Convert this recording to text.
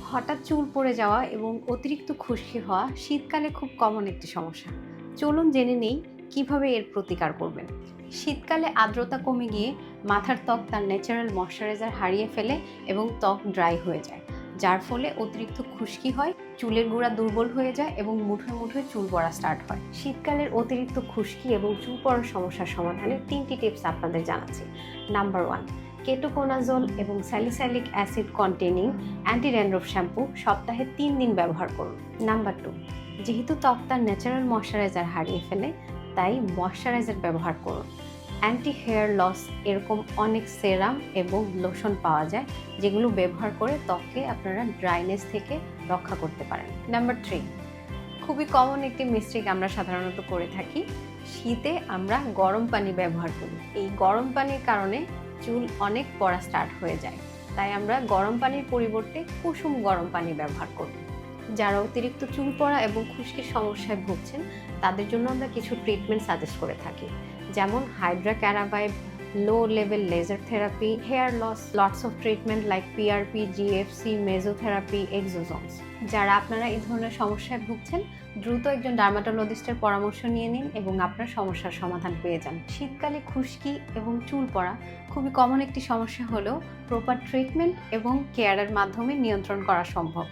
হঠাৎ চুল পড়ে যাওয়া এবং অতিরিক্ত খুশকি হওয়া শীতকালে খুব কমন একটি সমস্যা। চলুন জেনে নেই কিভাবে এর প্রতিকার করবেন। শীতকালে আর্দ্রতা কমে গিয়ে মাথার ত্বক তার ন্যাচারাল ময়শ্চারাইজার হারিয়ে ফেলে এবং ত্বক ড্রাই হয়ে যায়, যার ফলে অতিরিক্ত খুশকি হয়, চুলের গোড়া দুর্বল হয়ে যায় এবং মুঠোয় মুঠোয় চুল পড়া স্টার্ট হয়। শীতকালের অতিরিক্ত খুশকি এবং চুল পড়ার সমস্যার সমাধানে 3টি টিপস আপনাদের জানাচ্ছি। নাম্বার 1, কেটোকোনাজোল এবং salicylic acid containing anti dandruff shampoo সপ্তাহে 3 দিন ব্যবহার করুন। নাম্বার 2, যেহেতু ত্বক তার ন্যাচারাল ময়শ্চারাইজার হারিয়ে ফেলে, তাই ময়শ্চারাইজার ব্যবহার করুন। অ্যান্টি হেয়ার লস এরকম অনেক সেরাম এবং লোশন পাওয়া যায়, যেগুলো ব্যবহার করে ত্বককে আপনারা ড্রাইনেস থেকে রক্ষা করতে পারেন। নাম্বার 3, খুবই কমন একটি মিস্টেক আমরা সাধারণত করে থাকি। শীতে আমরা গরম পানি ব্যবহার করি। এই গরম পানির কারণে চুল অনেক পড়া স্টার্ট হয়ে যায়। তাই আমরা গরম পানির পরিবর্তে কুসুম গরম পানি ব্যবহার করব। যারা অতিরিক্ত চুল পড়া এবং খুশকির সমস্যায় ভুগছেন, তাদের জন্য আমরা কিছু ট্রিটমেন্ট সাজেস্ট করে থাকি, যেমন হাইড্রা ক্যারাবাইড, low level laser therapy, hair loss, lots of treatment like PRP, GFC, mesotherapy, exosomes. যারা আপনারা এই ধরনের সমস্যায় ভুগছেন, দ্রুত একজন ডার্মাটোলজিস্টের পরামর্শ নিয়ে নিন এবং আপনার সমস্যার সমাধান পেয়ে যান। শীতকালে খুশকি এবং চুল পড়া খুবই কমন একটি সমস্যা হলেও প্রপার ট্রিটমেন্ট এবং কেয়ারের মাধ্যমে নিয়ন্ত্রণ করা সম্ভব।